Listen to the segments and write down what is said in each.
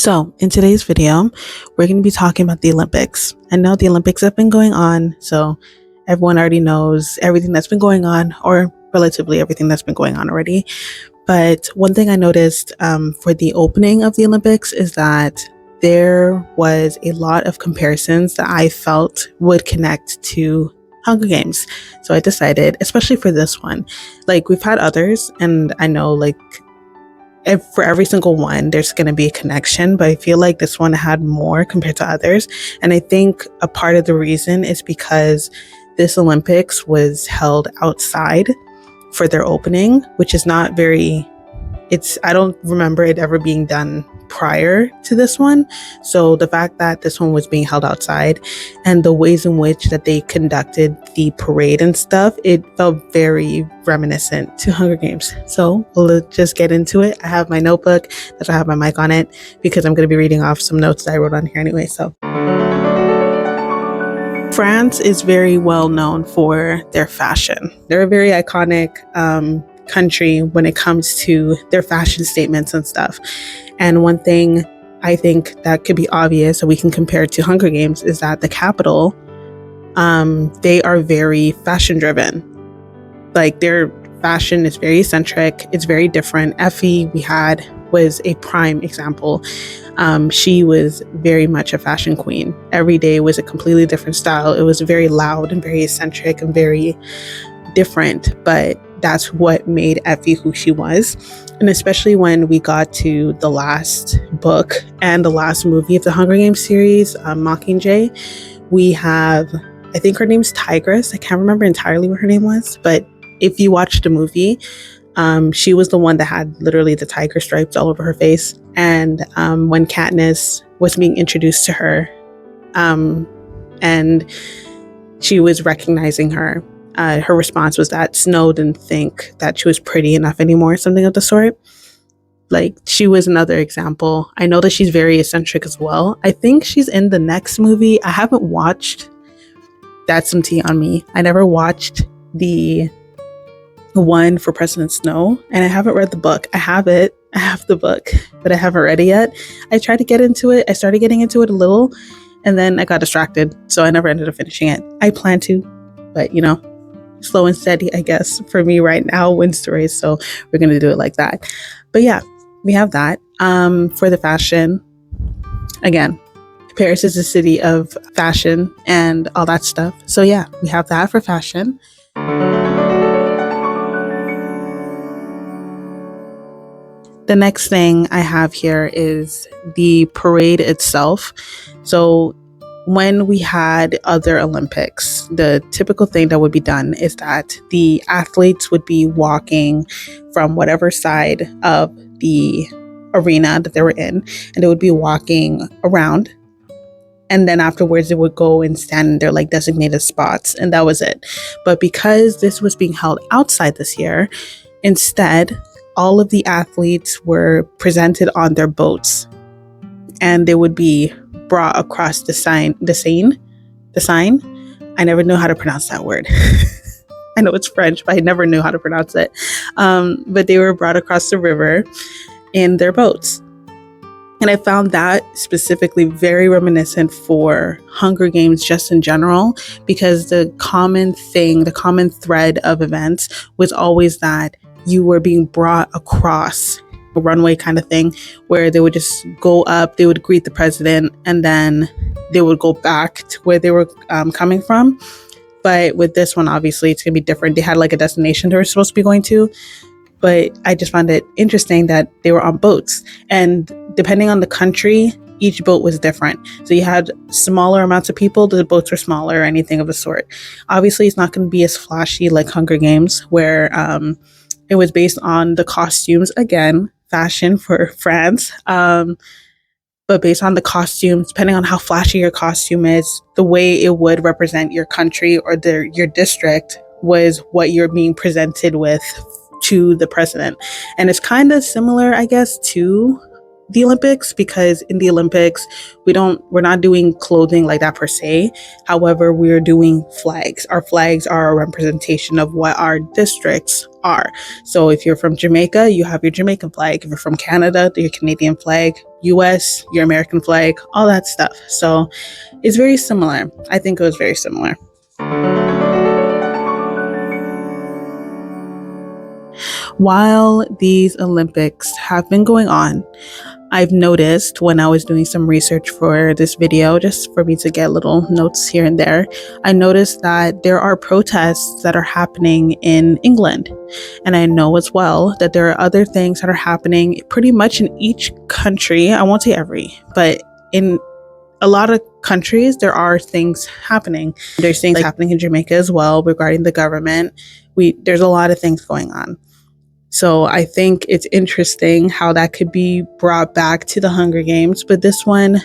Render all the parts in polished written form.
So, in today's video, we're going to be talking about the Olympics. I know the Olympics have been going on, so everyone already knows everything that's been going on, or relatively everything that's been going on already. But one thing I noticed for the opening of the Olympics is that there was a lot of comparisons that I felt would connect to Hunger Games. So I decided, especially for this one, like we've had others, and I know for every single one, there's going to be a connection, but I feel like this one had more compared to others. And I think a part of the reason is because this Olympics was held outside for their opening, which is not very, I don't remember it ever being done prior to this one. So the fact that this one was being held outside and the ways in which that they conducted the parade and stuff, it felt very reminiscent to Hunger Games. So we'll just get into it. I have my notebook that I have my mic on it because I'm going to be reading off some notes that I wrote on here anyway. So France is very well known for their fashion. They're a very iconic country when it comes to their fashion statements and stuff. And one thing I think that could be obvious, so we can compare it to Hunger Games, is that the capital, they are very fashion driven. Like their fashion is very eccentric. It's very different. Effie was a prime example. She was very much a fashion queen. Every day was a completely different style. It was very loud and very eccentric and very different, but that's what made Effie who she was. And especially when we got to the last book and the last movie of the Hunger Games series, Mockingjay, we have, I think her name's Tigress. I can't remember entirely what her name was, but if you watch the movie, she was the one that had literally the tiger stripes all over her face. And when Katniss was being introduced to her, and she was recognizing her, her response was that Snow didn't think that she was pretty enough anymore, something of the sort. Like, she was another example. I know that she's very eccentric as well. I think she's in the next movie. I haven't watched That's Some Tea on Me. I never watched the one for President Snow, and I haven't read the book. I have the book, but I haven't read it yet. I tried to get into it. I started getting into it a little, and then I got distracted, so I never ended up finishing it. I plan to, but slow and steady, I guess, for me right now wins the race. So we're going to do it like that. But yeah, we have that. For the fashion, again, Paris is a city of fashion and all that stuff. So yeah, we have that for fashion. The next thing I have here is the parade itself. So when we had other Olympics, the typical thing that would be done is that the athletes would be walking from whatever side of the arena that they were in, and they would be walking around. And then afterwards, they would go and stand in their designated spots, and that was it. But because this was being held outside this year, instead, all of the athletes were presented on their boats, and they would be brought across the sign. I never knew how to pronounce that word. I know it's French, but I never knew how to pronounce it. But they were brought across the river in their boats. And I found that specifically very reminiscent for Hunger Games just in general, because the common thread of events was always that you were being brought across a runway kind of thing, where they would just go up, they would greet the president, and then they would go back to where they were coming from. But with this one, obviously, it's going to be different. They had a destination they were supposed to be going to, but I just found it interesting that they were on boats. And depending on the country, each boat was different. So you had smaller amounts of people, the boats were smaller, or anything of the sort. Obviously, it's not going to be as flashy like Hunger Games, where it was based on the costumes, again, fashion for France, but based on the costumes, depending on how flashy your costume is, the way it would represent your country or your district was what you're being presented with to the president. And it's kind of similar, I guess, to the Olympics, because in the Olympics, we're not doing clothing like that per se. However, we're doing flags. Our flags are a representation of what our districts are. So if you're from Jamaica, you have your Jamaican flag. If you're from Canada, your Canadian flag. US, your American flag, all that stuff. So it's very similar. I think it was very similar. While these Olympics have been going on, I've noticed when I was doing some research for this video, just for me to get little notes here and there, I noticed that there are protests that are happening in England. And I know as well that there are other things that are happening pretty much in each country. I won't say every, but in a lot of countries, there are things happening. There's things happening in Jamaica as well regarding the government. There's a lot of things going on. So I think it's interesting how that could be brought back to the Hunger Games. But this one,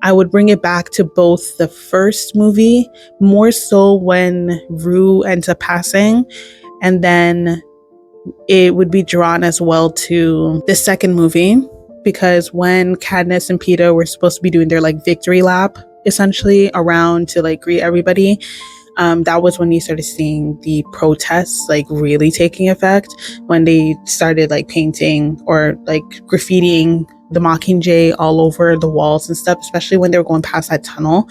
I would bring it back to both the first movie, more so when Rue ends up passing, and then it would be drawn as well to the second movie, because when Katniss and Peeta were supposed to be doing their like victory lap, essentially around to like greet everybody, that was when you started seeing the protests like really taking effect, when they started like painting or like graffitiing the Mockingjay all over the walls and stuff, especially when they were going past that tunnel.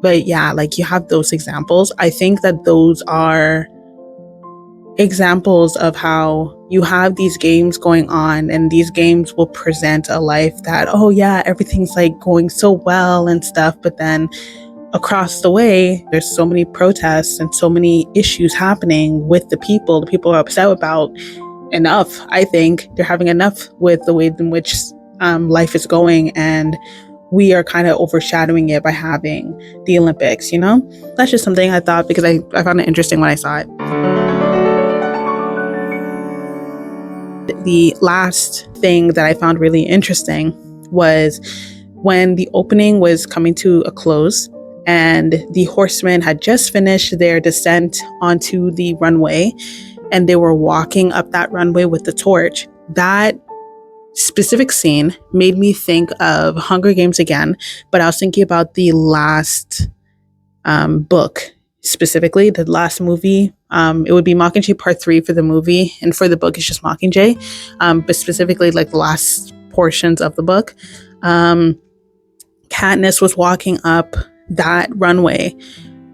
But yeah, like you have those examples. I think that those are examples of how you have these games going on, and these games will present a life that, oh yeah, everything's like going so well and stuff, but then across the way, there's so many protests and so many issues happening with the people. The people are upset about enough. I think they're having enough with the way in which life is going, and we are kind of overshadowing it by having the Olympics, you know? That's just something I thought, because I found it interesting when I saw it. The last thing that I found really interesting was when the opening was coming to a close, and the horsemen had just finished their descent onto the runway, and they were walking up that runway with the torch. That specific scene made me think of Hunger Games again, but I was thinking about the last book, specifically the last movie. It would be Mockingjay Part 3 for the movie, and for the book it's just Mockingjay, but specifically like the last portions of the book. Katniss was walking up that runway,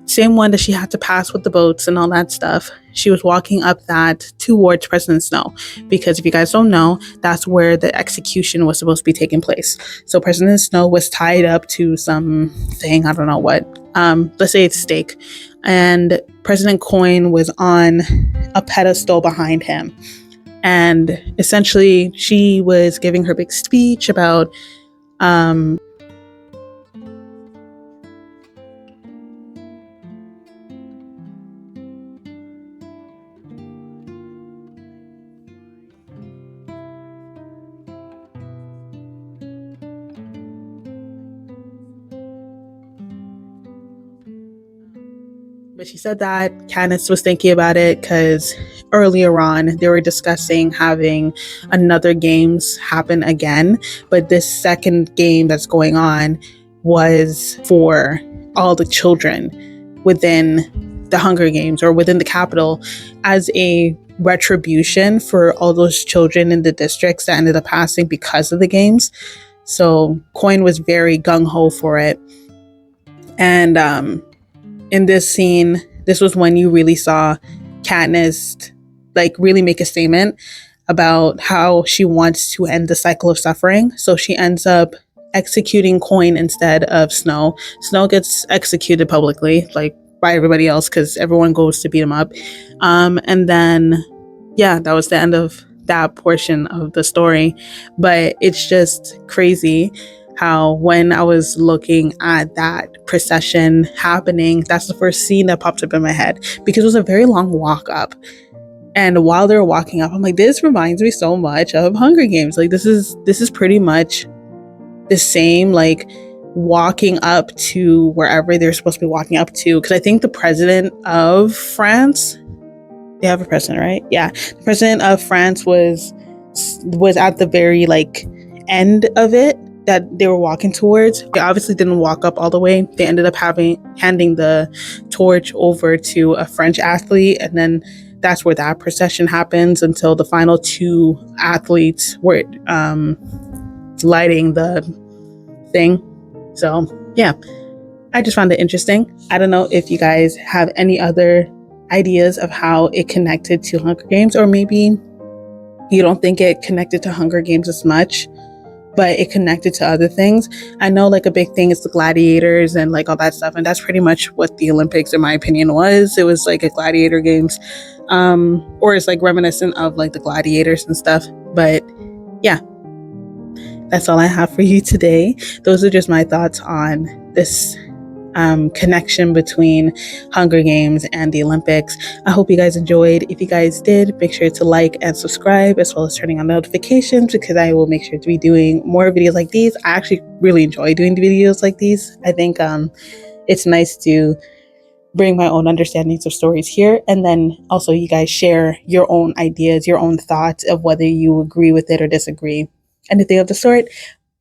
same one that she had to pass with the boats and all that stuff. She was walking up that towards President Snow, because if you guys don't know, that's where the execution was supposed to be taking place. So President Snow was tied up to something, I don't know what, let's say it's a stake, and President Coin was on a pedestal behind him, and essentially she was giving her big speech about but she said that Katniss was thinking about it because earlier on they were discussing having another games happen again, but this second game that's going on was for all the children within the Hunger Games or within the capital, as a retribution for all those children in the districts that ended up passing because of the games. So Coin was very gung-ho for it. And in this scene, this was when you really saw Katniss like really make a statement about how she wants to end the cycle of suffering. So she ends up executing Coin instead of Snow. Snow gets executed publicly, like by everybody else, because everyone goes to beat him up. And then, yeah, that was the end of that portion of the story. But it's just crazy how when I was looking at that procession happening, that's the first scene that popped up in my head, because it was a very long walk up. And while they're walking up, I'm like, this reminds me so much of Hunger Games. Like this is pretty much the same, like walking up to wherever they're supposed to be walking up to. Because I think the president of France, they have a president, right? Yeah, the president of France was at the very like end of it that they were walking towards. They obviously didn't walk up all the way. They ended up handing the torch over to a French athlete, and then that's where that procession happens until the final two athletes were lighting the thing. So yeah, I just found it interesting. I don't know if you guys have any other ideas of how it connected to Hunger Games, or maybe you don't think it connected to Hunger Games as much, but it connected to other things. I know like a big thing is the gladiators and like all that stuff, and that's pretty much what the Olympics, in my opinion, was. It was like a gladiator games, or it's like reminiscent of like the gladiators and stuff. But yeah, that's all I have for you today. Those are just my thoughts on this connection between Hunger Games and the Olympics. I hope you guys enjoyed. If you guys did, make sure to like and subscribe, as well as turning on notifications, because I will make sure to be doing more videos like these. I actually really enjoy doing videos like these. I think it's nice to bring my own understandings of stories here, and then also you guys share your own ideas, your own thoughts of whether you agree with it or disagree, anything of the sort.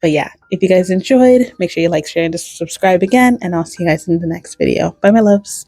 But yeah, if you guys enjoyed, make sure you like, share, and subscribe again, and I'll see you guys in the next video. Bye, my loves.